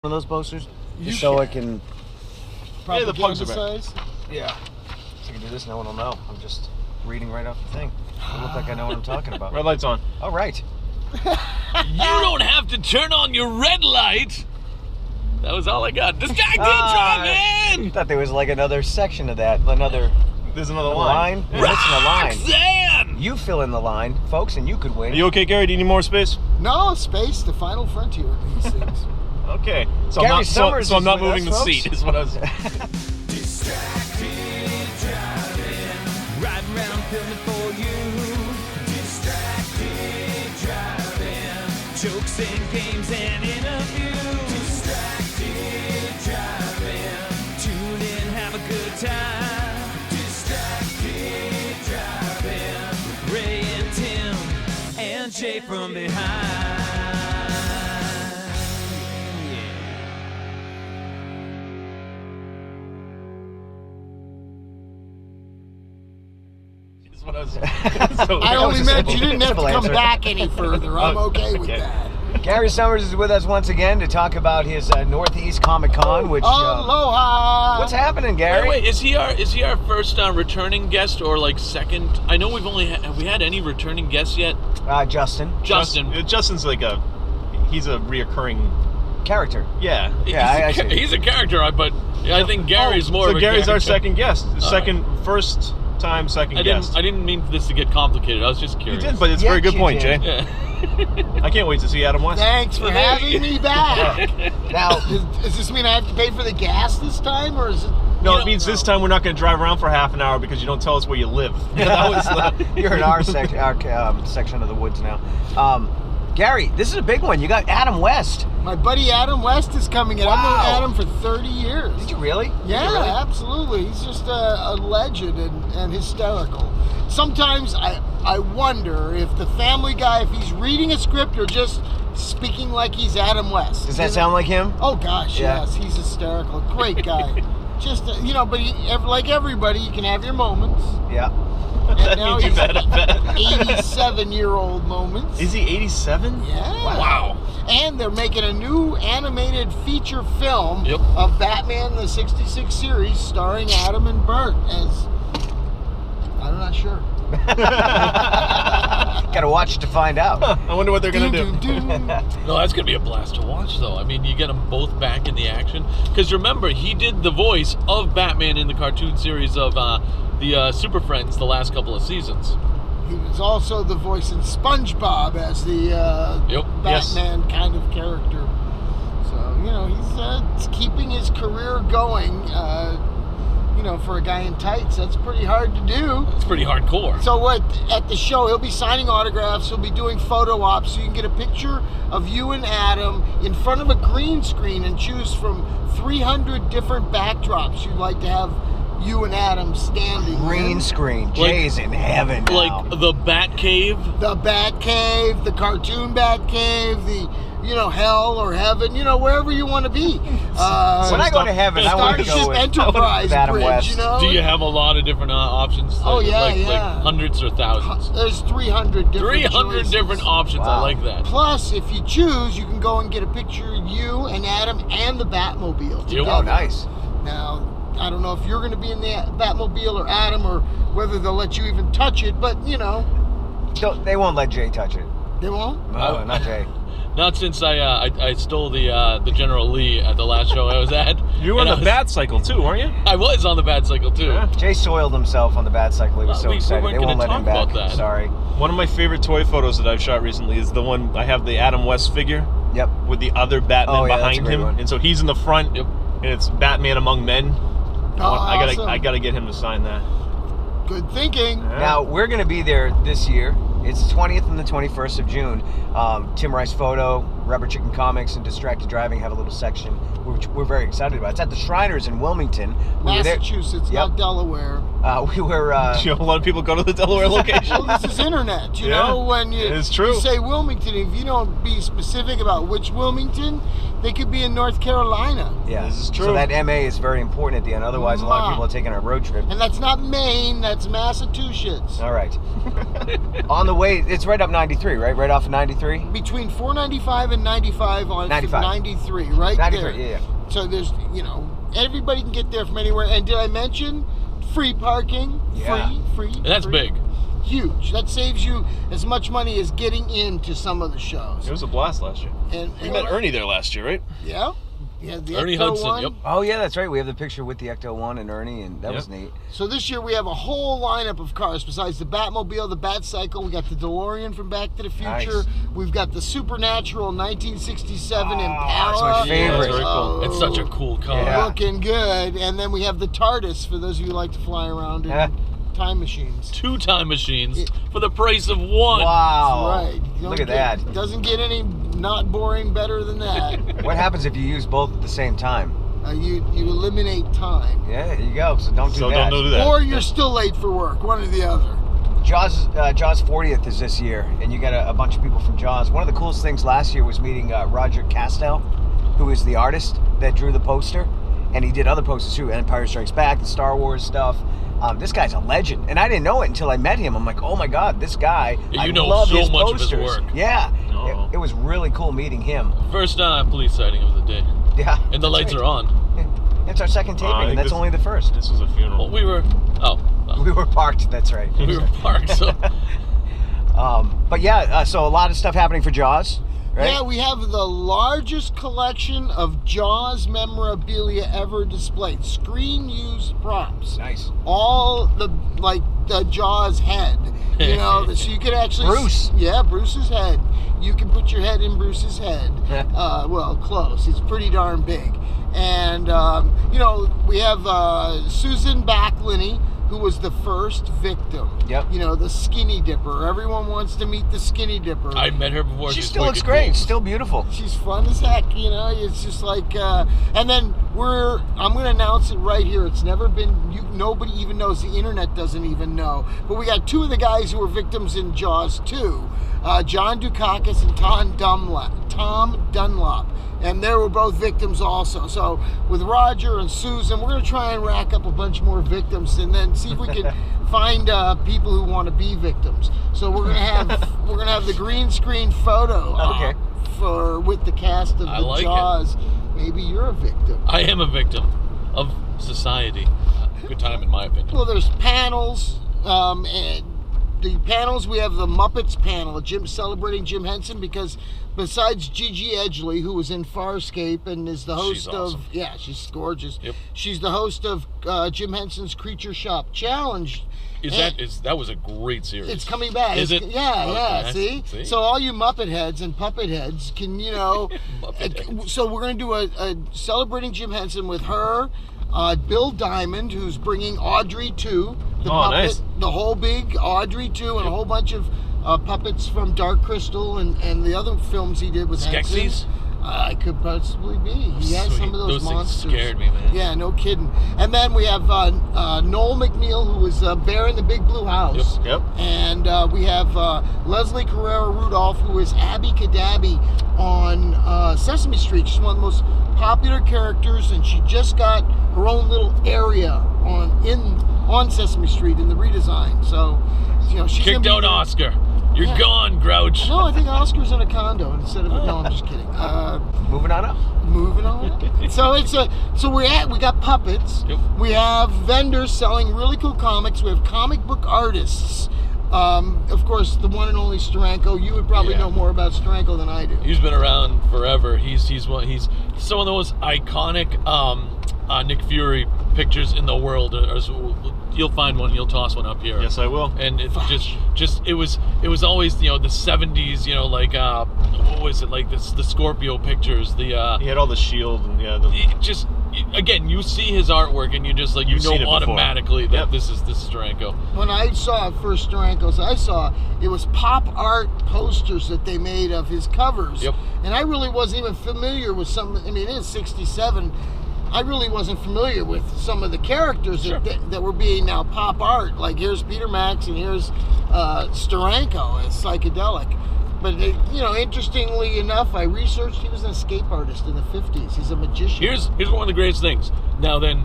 One of those posters, just so I can. Yeah, the pugs are back. Yeah, so I can do this. No one will know. I'm just reading right off the thing. I look like I know what I'm talking about. Red light's on. All right. You don't have to turn on your red light. That was all I got. Distracted driving. Thought there was like another section of that. There's another line. You're missing a line. Roxanne! You fill in the line, folks, and you could win. Are you okay, Gary? Do you need more space? No, space, the final frontier of these things. Okay. So Gary I'm not, Sohmers so I'm not is with moving us, the folks. seat, is what I was. Distracted driving. Right around filming for you. Distracted driving. Jokes and games and interviews. Distracted driving. Tune in, have a good time. Distracted driving. With Ray and Tim and Jay from behind. Is what I was. I only meant you didn't have to Simple come answer. back any further. I'm okay with that. Gary Sohmers is with us once again to talk about his Northeast Comic Con, which. Aloha! What's happening, Gary? Wait, is he our first returning guest or like second? I know we've only have we had any returning guests yet? Justin. Justin. Justin's like he's a reoccurring. Character. Yeah. Yeah, I see. He's a character, but I think Gary's more So of a Gary's our character. second guest. Second I guest. didn't mean this to get complicated. I was just You curious. did, but it's a Yes, very good you point, did. Jay. Yeah. I can't wait to see Adam West. Thanks for having me back. Now, Does this mean I have to pay for the gas this time, or is it? No, You it means this time we're not going to drive around for half an hour because you don't tell us where you live. That was the, you're in our section of the woods now. Gary, this is a big one. You got Adam West. My buddy Adam West is coming in. I've known Wow. Adam for 30 years. Did you really? Yeah, Did you really? absolutely. He's just a legend and hysterical. Sometimes I wonder if the Family Guy, if he's reading a script or just speaking like he's Adam West. Does that sound like him? Oh gosh, Yeah. yes, he's hysterical. Great guy. Just but like everybody, you can have your moments. Yeah. And now means he's you bet, I bet. 87-year-old moments. Is he 87? Yeah. Wow. And they're making a new animated feature film Yep. of Batman the 66 series starring Adam and Bert as... I'm not sure. Got to watch to find out. I wonder what they're going to do. Doo-doo-doo. No, that's gonna be a blast to watch, though. I mean, you get them both back in the action. Because remember, he did the voice of Batman in the cartoon series of the Super Friends the last couple of seasons. He was also the voice in SpongeBob as the Yep. Batman kind of character. So, he's keeping his career going. For a guy in tights, that's pretty hard to do. It's pretty hardcore. So at the show, he'll be signing autographs, he'll be doing photo ops, so you can get a picture of you and Adam in front of a green screen and choose from 300 different backdrops you'd like to have you and Adam standing Green in. screen. Jay's in heaven now. Like the Bat Cave. The Bat Cave, the cartoon Bat Cave, the hell or heaven, wherever you want to be. when I go to heaven, I want to go Starship with Enterprise Adam Bridge, West. Do you have a lot of different options? Oh, yeah, like yeah. hundreds or thousands. There's 300 different 300 choices. different options. Wow. I like that. Plus, if you choose, you can go and get a picture of you and Adam and the Batmobile together. Oh, nice. Now, I don't know if you're going to be in the Batmobile or Adam, or whether they'll let you even touch it, but, They won't let Jay touch it. they won't. No, not Jay. Not since I stole the General Lee at the last show I was at. You were on the Bat Cycle too, weren't you? I was on the Bat Cycle too. Yeah. Jay soiled himself on the Bat Cycle. He was so We excited. weren't They won't gonna let him talk back. about that. Sorry. One of my favorite toy photos that I've shot recently is the one I have the Adam West figure Yep. with the other Batman Oh, yeah, that's a behind great him, one. and so he's in the front, Yep. and it's Batman among men. Awesome. I gotta get him to sign that. Good thinking. Now, we're going to be there this year. It's the 20th and the 21st of June. Timricephoto, Rubber Chicken Comics, and Distracted Driving have a little section which we're very excited about. It's at the Shriners in Wilmington. We were there- Massachusetts, Yep. not Delaware. We were... A lot of people go to the Delaware location. Well, this is internet. You Yeah, know, when it's true. you say Wilmington, if you don't be specific about which Wilmington, they could be in North Carolina. Yeah, This is true. So that MA is very important at the end. Otherwise, a lot of people are taking a road trip. And that's not Maine, that's Massachusetts. All right. On the the way, it's right up 93, right? Right off of 93? Between 495 and 95 on 95. 93, right 93, there. yeah. So there's, everybody can get there from anywhere. And did I mention free parking? Yeah. Free. And that's free. big. Huge. That saves you as much money as getting into some of the shows. It was a blast last year. And We met Ernie there last year, right? Yeah. Yeah, the Ernie Ecto Hudson, one. yep. Oh, yeah, that's right. We have the picture with the Ecto 1 and Ernie, and that was neat. So this year we have a whole lineup of cars. Besides the Batmobile, the Batcycle, we got the DeLorean from Back to the Future. Nice. We've got the Supernatural 1967 Oh, Impala. that's my favorite. That's very cool. Oh, It's such a cool car. Yeah. looking good. And then we have the TARDIS for those of you who like to fly around in time machines. 2 time machines for the price of 1. Wow. Right. You don't Look at get- that. Doesn't get any not boring better than that. What happens if you use both at the same time? You eliminate time. Yeah, there you go. So don't do So that. don't do that. Or you're still late for work, one or the other. Jaws 40th is this year, and you got a bunch of people from Jaws. One of the coolest things last year was meeting Roger Castell, who is the artist that drew the poster, and he did other posters too, Empire Strikes Back, the Star Wars stuff. This guy's a legend, and I didn't know it until I met him. I'm like, oh my god, this guy! Yeah, I you know love so his much of posters. his work. Yeah, Oh. it was really cool meeting him. First police sighting of the day. Yeah, And the lights are on. It's our second taping, I think and that's this- only the first. This was a funeral. Well, we were... Oh. well, We were parked. That's right. we were parked, so... But yeah, so a lot of stuff happening for Jaws, right? Yeah, we have the largest collection of Jaws memorabilia ever displayed. Screen used props. Nice. All the Jaws head. So you could actually Bruce. Yeah, Bruce's head. You can put your head in Bruce's head. Well, close. It's pretty darn big. And we have Susan Backliny, who was the first victim. Yep. The skinny dipper. Everyone wants to meet the skinny dipper. I met her before. She She's still looks wicked great. cool. Still beautiful. She's fun as heck, It's just like, and then I'm gonna announce it right here. It's never been. Nobody even knows. The internet doesn't even know. But we got 2 of the guys who were victims in Jaws 2, John Dukakis and Tom Dunlop, and they were both victims also. So with Roger and Susan, we're gonna try and rack up a bunch more victims, and then see if we can find people who want to be victims. So we're gonna have the green screen photo. Okay. With the cast of I the like it. Jaws. Maybe you're a victim. I am a victim of society. Good time, in my opinion. Well, there's panels, and the panels, we have the Muppets panel, celebrating Jim Henson, because besides Gigi Edgley, who was in Farscape and is the host She's awesome. she's gorgeous. Yep. She's the host of Jim Henson's Creature Shop Challenge. That was a great series. It's coming back. Is it? Yeah, Okay. see? So all you Muppet heads and puppet heads can, Muppet heads. So we're going to do a celebrating Jim Henson with her, Bill Diamond, who's bringing Audrey 2, the puppet, nice. the whole big Audrey 2, and a whole bunch of puppets from Dark Crystal and the other films he did with Skeksis? Henson. Could possibly be. He has Sweet. some of those monsters. Things scared me, man. Yeah, no kidding. And then we have Noel McNeil, who was Bear in the Big Blue House. Yep. And we have Leslie Carrera Rudolph, who is Abby Cadabby on Sesame Street. She's one of the most popular characters, and she just got her own little area on Sesame Street in the redesign. So, she's Kicked gonna be out Oscar. You're gone, Grouch. No, I think Oscar's in a condo instead of no. I'm just kidding. Moving on up. Moving on. So we got puppets. Yep. We have vendors selling really cool comics. We have comic book artists. Of course, the one and only Steranko. You would probably know more about Steranko than I do. He's been around forever. He's some of the most iconic Nick Fury pictures in the world. You'll find one. You'll toss one up here. Yes, I will. And it it was always the 70s. What was it like? The Scorpio pictures. He had all the shield and Again, you see his artwork and you just You've seen it before. automatically that this is Steranko. When I saw first Steranko's, it was pop art posters that they made of his covers. Yep. And I really wasn't even familiar with some. I mean, it is 67. I really wasn't familiar with some of the characters that were being now pop art. Like here's Peter Max and here's Steranko as psychedelic. But interestingly enough, I researched he was an escape artist in the 50s. He's a magician. Here's one of the greatest things. Now then,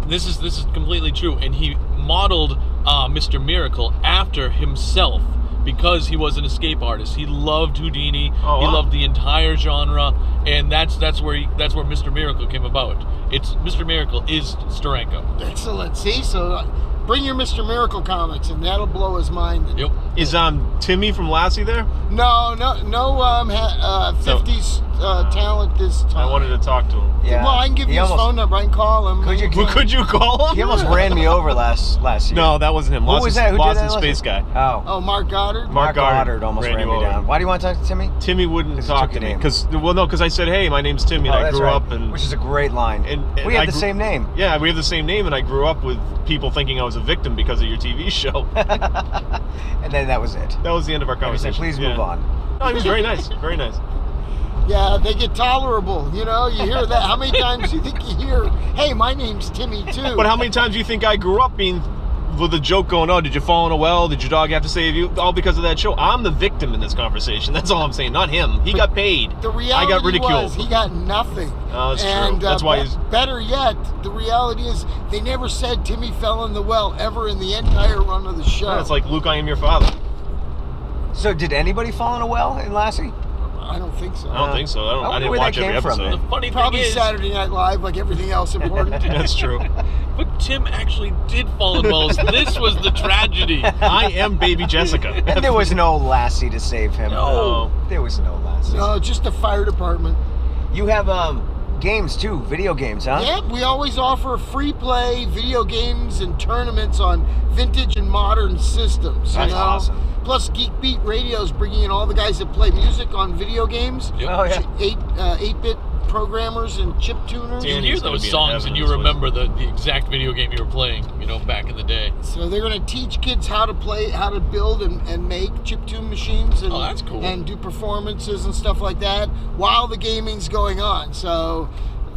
this is completely true, and he modeled Mr. Miracle after himself because he was an escape artist. He loved Houdini. Oh, He wow. loved the entire genre, and that's where Mr. Miracle came about. It's Mr. Miracle is Steranko. Excellent. See, so bring your Mr. Miracle comics, and that'll blow his mind. Yep. Is Timmy from Lassie there? No 50s talent this time. I wanted to talk to him. Yeah. Well, I can give He you his almost- phone number. I can call him. Could you- Well, could you call him? He almost ran me over last year. No, that wasn't him. Who was that? Who did Boston that? Space guy. Oh. Oh, Mark Goddard? Mark Goddard almost ran ran you me over. down. Why do you want to talk to Timmy? Timmy wouldn't Because he talk took to your me name. because I said, "Hey, my name's Timmy, and I that's grew right. up and which is a great line. and we have I the grew- same name. Yeah, we have the same name, and I grew up with people thinking I was a victim because of your TV show. And then that was it. That was the end of our And we said, conversation. please Yeah. move on. No, he was very nice. Very nice. Yeah, they get tolerable. You know, you hear that. How many times do you think you hear, hey, my name's Timmy, too? But how many times do you think I grew up being with a joke going, oh, did you fall in a well? Did your dog have to save you? All because of that show. I'm the victim in this conversation. That's all I'm saying. Not him. He got paid. The reality I got ridiculed. was he got nothing. Oh, that's true. And, That's why he's... better yet, the reality is they never said Timmy fell in the well ever in the entire run of the show. It's like, Luke, I am your father. So did anybody fall in a well in Lassie? I don't think so. I don't think so. I I wonder didn't where watch that every came from, episode. man. The funny Probably thing is, Saturday Night Live, like everything else important. That's true. but Tim actually did fall in wells. This was the tragedy. I am baby Jessica. And there was no Lassie to save him. No. There was no Lassie. No, just the fire department. You have games too, video games, huh? Yeah, we always offer free play video games and tournaments on vintage and modern systems. That's you know? awesome. Plus, Geek Beat Radio's bringing in all the guys that play music on video games. Yep. Oh, yeah. 8-bit programmers and chip tuners. You Danny's hear gonna those be in songs heaven and you this week. remember the exact video game you were playing, back in the day. So they're going to teach kids how to play, how to build and make chiptune machines and, Oh, that's cool. and do performances and stuff like that while the gaming's going on. So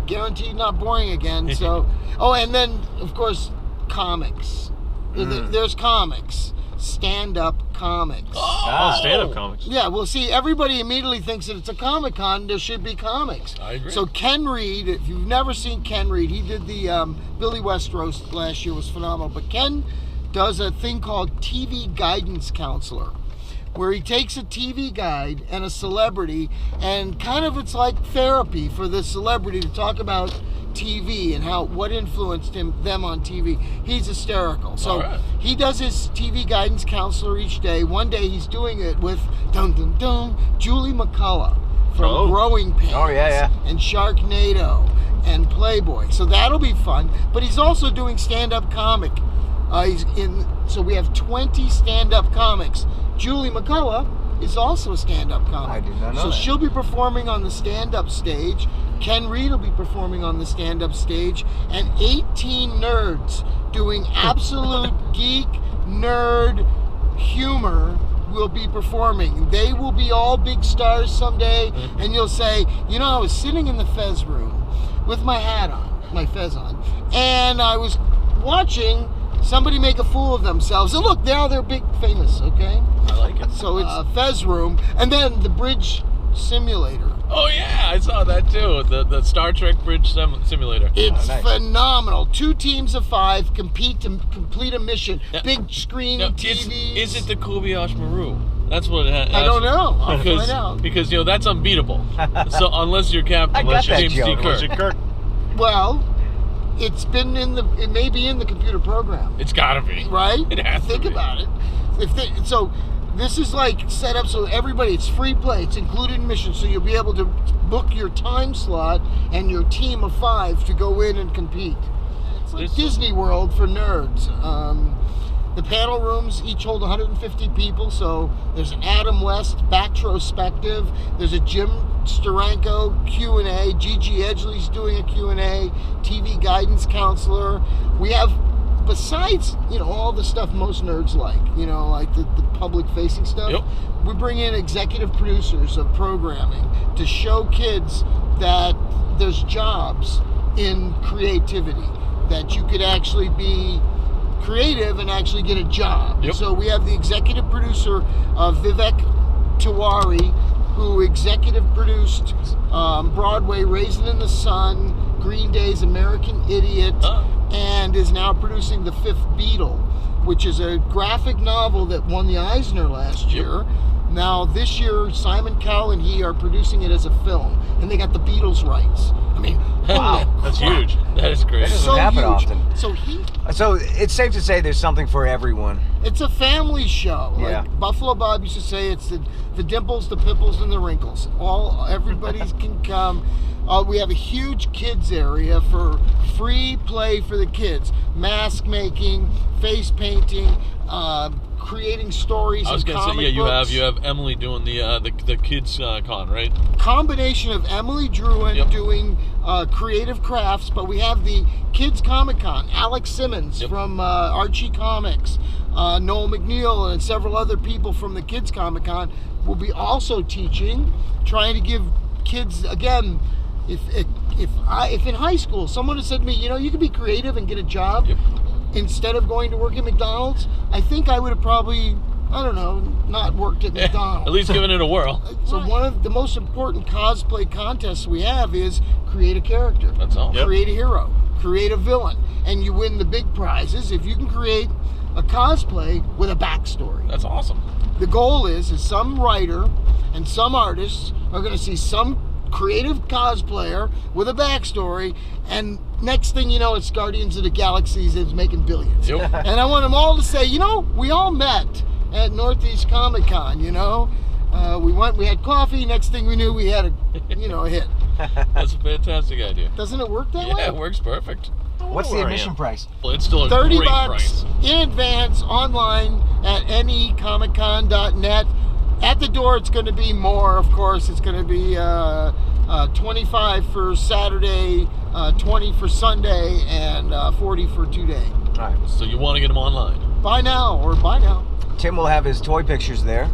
guaranteed not boring again. So, and then of course comics. There's comics, stand-up comics. Oh, stand-up comics. Yeah, well, see, everybody immediately thinks that it's a Comic-Con, there should be comics. I agree. So Ken Reed, if you've never seen Ken Reed, he did the Billy West roast last year, was phenomenal. But Ken does a thing called TV Guidance Counselor, where he takes a TV guide and a celebrity, and kind of it's like therapy for the celebrity to talk about TV and what influenced them on TV. He's hysterical. So All right. he does his TV guidance counselor each day. One day he's doing it with Julie McCullough from Growing Pains and Sharknado and Playboy. So that'll be fun. But he's also doing stand-up comic. So we have 20 stand-up comics. Julie McCullough is also a stand-up comic. I did not know So that. she'll be performing on the stand-up stage. Ken Reed will be performing on the stand-up stage, and 18 nerds doing absolute geek nerd humor will be performing. They will be all big stars someday, and you'll say, I was sitting in the Fez room with my hat on, my Fez on, and I was watching somebody make a fool of themselves. And look, now they're big famous, okay? I like it. So it's a Fez room, and then the bridge simulator. Oh yeah, I saw that too. The Star Trek bridge simulator. It's nice. phenomenal. 2 teams of 5 compete to complete a mission. Now- Big screen Now, TVs. is it the Kobayashi Maru? That's what it has. I don't know. I'll find out. Because that's unbeatable. So unless you're Captain, I got unless you're that James D. joke. Unless Kirk, you're Kirk. Well, it may be in the computer program, it's gotta be. right? It has to Think be. about it. So this is like set up so everybody, it's free play, it's included in mission, so you'll be able to book your time slot and your team of 5 to go in and compete. It's like This- Disney World for nerds. The panel rooms each hold 150 people, so there's an Adam West backtrospective, there's a Jim Steranko Q&A, Gigi Edgley's doing a Q&A, TV guidance counselor. We have, besides, all the stuff most nerds like, like the public-facing stuff, Yep. we bring in executive producers of programming to show kids that there's jobs in creativity, that you could actually be creative and actually get a job. Yep. So we have the executive producer, Vivek Tiwari, who executive produced Broadway Raisin in the Sun, Green Day's American Idiot, and is now producing The Fifth Beatle, which is a graphic novel that won the Eisner last year. Now, this year, Simon Cowell and he are producing it as a film, and they got the Beatles rights. I mean, Wow, that's huge. That is great. That doesn't happen often. So it's safe to say there's something for everyone. it's a family show. Yeah. Like Buffalo Bob used to say, it's the dimples, the pimples, and the wrinkles. Everybody can come. We have a huge kids area for free play for the kids. Mask making, face painting, creating stories. I was and gonna say, comic yeah, books. you have Emily doing the kids con, right? Combination of Emily Druin doing creative crafts, but we have the Kids Comic Con. Alex Simmons from Archie Comics, Noel McNeil, and several other people from the Kids Comic Con will be also teaching, trying to give kids, again, if in high school someone had said to me, you could be creative and get a job instead of going to work at McDonald's, I think I would have probably, not worked at McDonald's. At least giving it a whirl. So one of the most important cosplay contests we have is create a character. That's all. Create a hero. Create a villain. And you win the big prizes if you can create a cosplay with a backstory. That's awesome. The goal is some writer and some artists are going to see some creative cosplayer with a backstory, and next thing you know, it's Guardians of the Galaxies is making billions. Yep. And I want them all to say, we all met at Northeast Comic Con, we had coffee, next thing we knew we had a hit. That's a fantastic idea. Doesn't it work that way? Yeah, it works perfect. What's the admission price? Well, it's still a $30 great price. in advance online at necomiccon.net. At the door, it's going to be more, of course. It's going to be 25 for Saturday, 20 for Sunday, and 40 for 2 day. All right. So you want to get them online? Buy now. Tim will have his toy pictures there,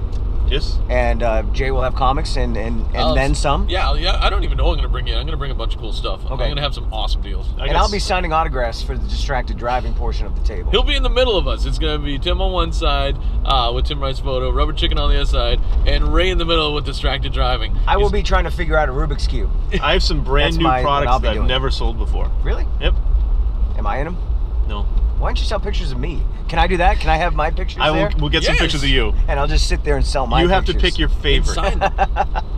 Yes. and Jay will have comics and then some. Yeah. I don't even know what I'm going to bring in. I'm going to bring a bunch of cool stuff. I'm Okay. going to have some awesome deals. And I'll be signing autographs for the distracted driving portion of the table. He'll be in the middle of us. It's going to be Tim on one side with timricephoto, Rubber Chicken on the other side, and Ray in the middle with distracted driving. I will be trying to figure out a Rubik's Cube. I have some brand That's new what I'll products be that I've doing. never sold before. Really? Yep. Am I in them? No. Why don't you sell pictures of me? Can I do that? Can I have my pictures there? We'll get some Yes. pictures of you. And I'll just sit there and sell my You have pictures. to pick your favorite. Sign them.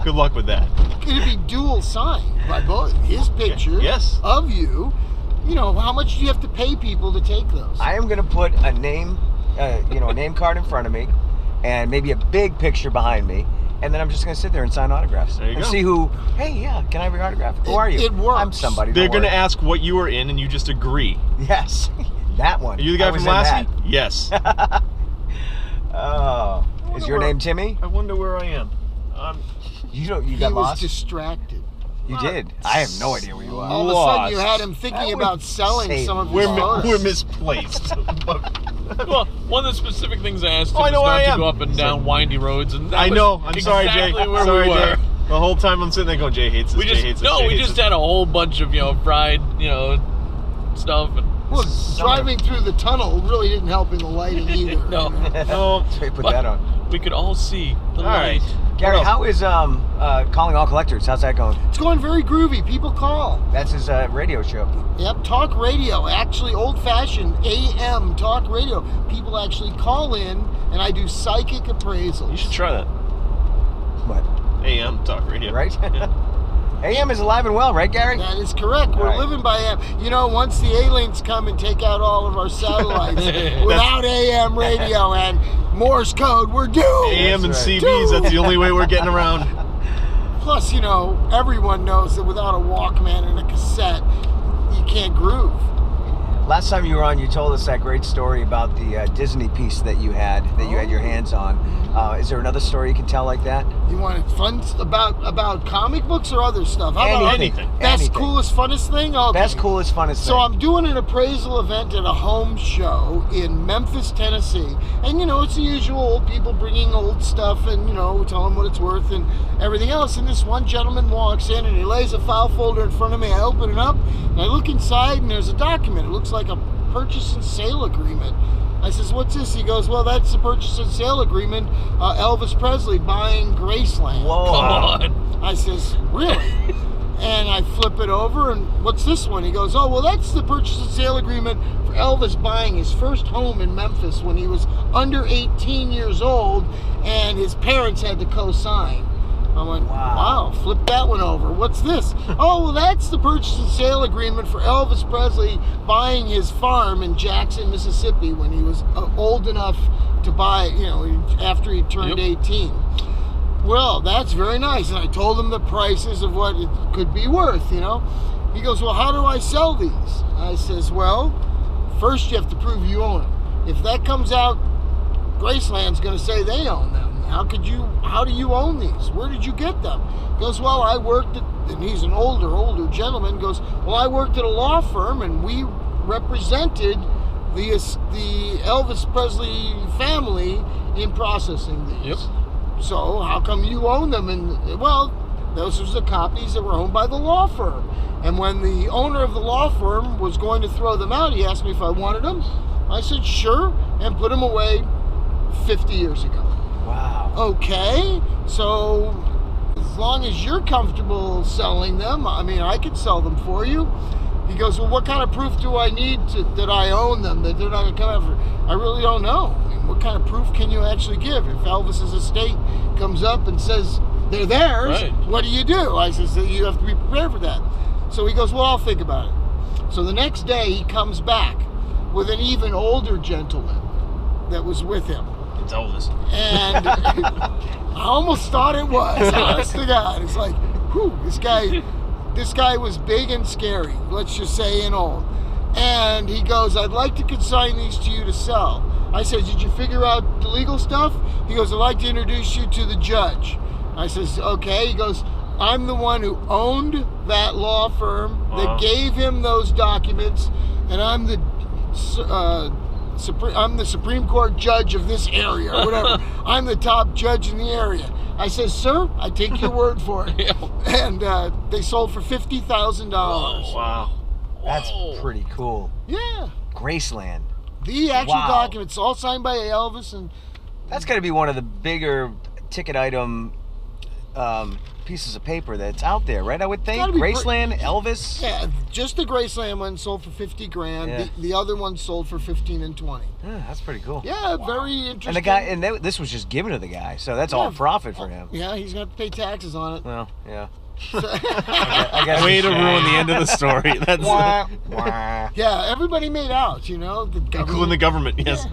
Good luck with that. It'll be dual signed by both his picture Yes. of you. How much do you have to pay people to take those? I am going to put a name, a name card in front of me, and maybe a big picture behind me, and then I'm just going to sit there and sign autographs. There you and go. see who. Hey, yeah, can I have your autograph? Who are you? It works. I'm somebody. They're going to ask what you were in, and you just agree. Yes, that one. Are you the I guy was from in Lassie? that. Yes. Oh, is your name Timmy? I wonder where I am. You he got was lost. distracted. You did. I have no idea where you are. All of a sudden, you Lost. had him thinking I would about selling say some of his We're photos. misplaced. Well, one of the specific things I asked him I is know where not I to am. go up and down windy roads, and that I was know. I'm sorry, Jay. exactly where Sorry, we were. Jay. The whole time I'm sitting there going, Jay hates this. We Jay hates just this. Jay we hates just this. had a whole bunch of fried stuff and Look, driving through the tunnel really didn't help in the lighting either. no. No. So you put that on. We could all see the All right. light. Gary, What else? how is calling all collectors? How's that going? It's going very groovy. People call. That's his radio show. Yep, talk radio. Actually, old-fashioned AM talk radio. People actually call in, and I do psychic appraisals. You should try that. What? AM talk radio. Right? AM is alive and well, right, Gary? That is correct. We're Right. living by AM. Once the aliens come and take out all of our satellites, without AM radio and Morse code, we're doomed. AM and That's right. CBs, that's the only way we're getting around. Plus, everyone knows that without a Walkman and a cassette, you can't groove. Last time you were on, you told us that great story about the Disney piece that you had your hands on. Is there another story you can tell like that? You want fun about comic books or other stuff? How about Anything. Best, Anything. coolest, funnest thing? Okay. Best, coolest, funnest So thing. I'm doing an appraisal event at a home show in Memphis, Tennessee. And, it's the usual old people bringing old stuff and, tell them what it's worth and everything else. And this one gentleman walks in and he lays a file folder in front of me. I open it up and I look inside and there's a document. It looks like a purchase and sale agreement. I says, what's this? He goes, well, that's the purchase and sale agreement. Elvis Presley buying Graceland. Whoa. Come on. I says, really? And I flip it over, and what's this one? He goes, oh, well, that's the purchase and sale agreement for Elvis buying his first home in Memphis when he was under 18 years old, and his parents had to co-sign. I'm like, wow, flip that one over. What's this? Oh, well, that's the purchase and sale agreement for Elvis Presley buying his farm in Jackson, Mississippi when he was old enough to buy, after he turned 18. Well, that's very nice. And I told him the prices of what it could be worth, He goes, well, how do I sell these? I says, well, first you have to prove you own them. If that comes out, Graceland's going to say they own them. How do you own these? Where did you get them? He goes, well, I worked at, and he's an older gentleman, goes, well, I worked at a law firm and we represented the Elvis Presley family in processing these. Yep. So how come you own them? And well, those were the copies that were owned by the law firm. And when the owner of the law firm was going to throw them out, he asked me if I wanted them. I said, sure, and put them away 50 years ago. Wow. Okay, so as long as you're comfortable selling them, I could sell them for you. He goes, well, what kind of proof do I need that I own them, that they're not going to come after? I really don't know. What kind of proof can you actually give? If Elvis's estate comes up and says they're theirs, right, what do you do? I says, you have to be prepared for that. So he goes, well, I'll think about it. So the next day he comes back with an even older gentleman that was with him. It's Elvis. And I almost thought it was, honest to God. It's like, whew, this guy was big and scary, let's just say, and old. And he goes, I'd like to consign these to you to sell. I said, did you figure out the legal stuff? He goes, I'd like to introduce you to the judge. I says, okay. He goes, I'm the one who owned that law firm that gave him those documents, and I'm the Supreme Court judge of this area, or whatever. I'm the top judge in the area. I says, sir, I take your word for it. And they sold for $50,000. Wow. That's pretty cool. Yeah. Graceland. The actual documents, all signed by Elvis, and That's got to be one of the bigger ticket item pieces of paper that's out there, right? I would think. Graceland, Elvis. Yeah, just the Graceland one sold for $50,000. Yeah. The other one sold for $15,000 and $20,000. Yeah, that's pretty cool. Yeah, very interesting. And the guy, this was just given to the guy, so that's all profit for him. Yeah, he's gonna have to pay taxes on it. Well, yeah. I guess way to ruin the end of the story. That's Wah, wah. Yeah, everybody made out, the government. including the government. Yes.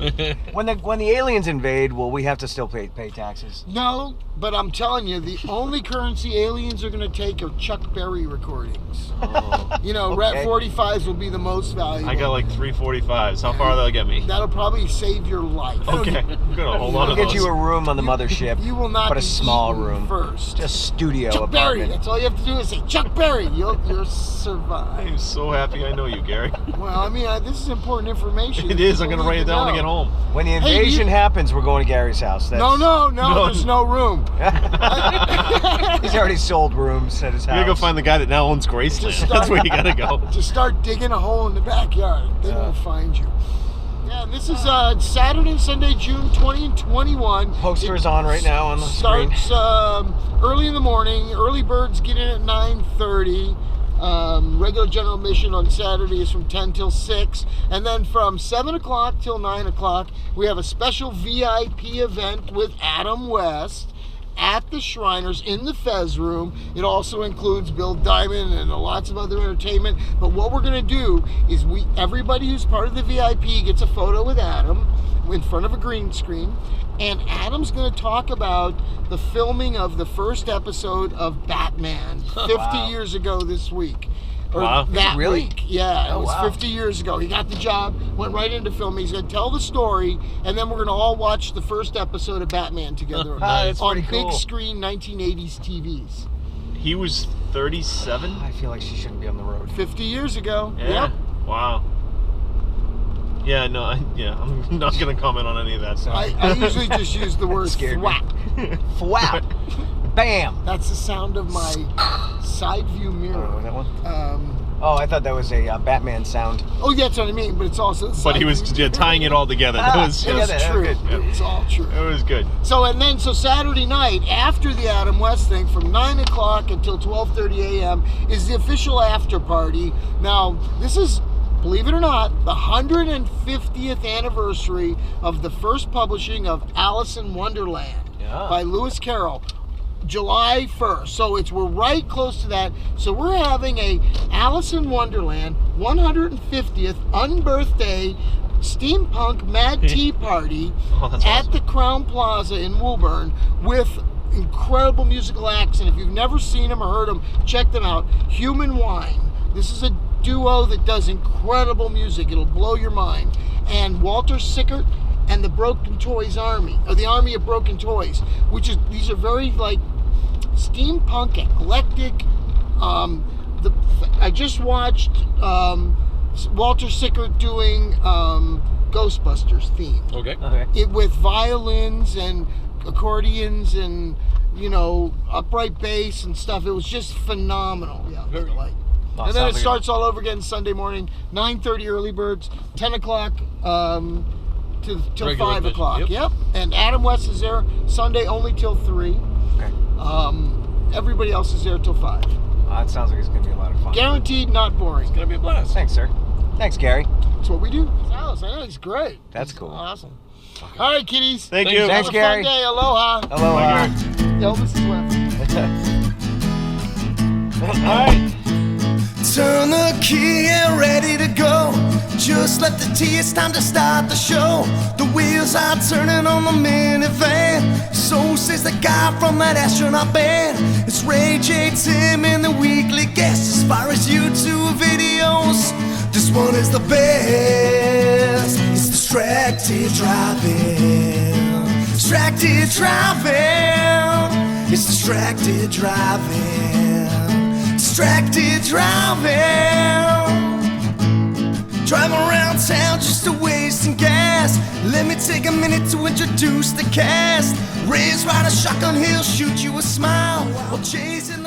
When the aliens invade, will we have to still pay taxes? No, but I'm telling you, the only currency aliens are going to take are Chuck Berry recordings. Rat 45s will be the most valuable. I got like 345s. How far that'll get me? That'll probably save your life. Okay, I'm gonna hold on to We'll those. get you a room on the mothership. You will not but a be small eaten room first. Just studio Chuck Berry. apartment. That's all you have to do is say Chuck Berry. You'll survive. I'm so happy I know you, Gary. Well, this is important information. It is. I'm gonna People write need it to down when I get know. home. When the invasion happens, we're going to Gary's house. That's, No, there's no room. He's already sold rooms at his house. You gotta go find the guy that now owns Graceland. That's where you gotta go. Just start digging a hole in the backyard. They won't find you. Yeah, and this is Saturday, Sunday, June 20 and 21. Poster's on right now on the screen. Starts early in the morning. Early birds get in at 9:30. Regular general admission on Saturday is from 10 till 6. And then from 7 o'clock till 9 o'clock, we have a special VIP event with Adam West at the Shriners in the Fez room. It also includes Bill Diamond and lots of other entertainment. But what we're going to do is everybody who's part of the VIP gets a photo with Adam in front of a green screen. And Adam's going to talk about the filming of the first episode of Batman 50 years ago this week. Or that week. Yeah, it was 50 years ago. He got the job, went right into filming. He's going to tell the story, and then we're going to all watch the first episode of Batman together That's on pretty cool. big screen 1980s TVs. He was 37. I feel like she shouldn't be on the road. 50 years ago. Yeah. Yep. Wow. Yeah, no, I'm not gonna comment on any of that stuff. I usually just use the word Scared me. thwap. Thwap. Bam. That's the sound of my side view mirror. That one? Oh, I thought that was a Batman sound. Oh, that's what I mean, but it's also. But he was tying it all together. That was It was true. good. It was all true. It was good. So Saturday night after the Adam West thing, from 9 o'clock until 12:30 a.m. is the official after party. Now this is, believe it or not, the 150th anniversary of the first publishing of Alice in Wonderland by Lewis Carroll. July 1st, so we're right close to that. So we're having a Alice in Wonderland 150th unbirthday steampunk mad tea party at the Crown Plaza in Woburn with incredible musical acts. And if you've never seen them or heard them, check them out. Human Wine. This is a duo that does incredible music. It'll blow your mind. And Walter Sickert and the Broken Toys Army, or the Army of Broken Toys, these are very like steampunk, eclectic. I just watched Walter Sickert doing Ghostbusters theme. Okay. It with violins and accordions and upright bass and stuff. It was just phenomenal. Yeah, Very like. Oh, And then it sounds like starts all over again Sunday morning, 9:30 early birds, 10 o'clock till Regular 5 admission, o'clock. yep. Yep. And Adam West is there Sunday only till 3. Okay. Everybody else is there till 5. That sounds like it's going to be a lot of fun. Guaranteed not boring. It's gonna be a blast. Thanks, sir. Thanks, Gary. That's what we do. It's Alice. I know he's great. That's He's cool. Awesome. All right, kiddies. Thank Thanks. you. Thanks, Have a Gary. fun day. Aloha. Hello. Elvis is left. All right. Turn the key and ready to go. Just let the tea, it's time to start the show. The wheels are turning on the minivan. So says the guy from that astronaut band. It's Ray J, Tim, and the weekly guest. As far as YouTube videos, this one is the best. It's distracted driving. Distracted driving. It's distracted driving. Distracted driving. Driving around town just to wasting gas. Let me take a minute to introduce the cast. Ray's ride a shotgun, he'll shoot you a smile while chasing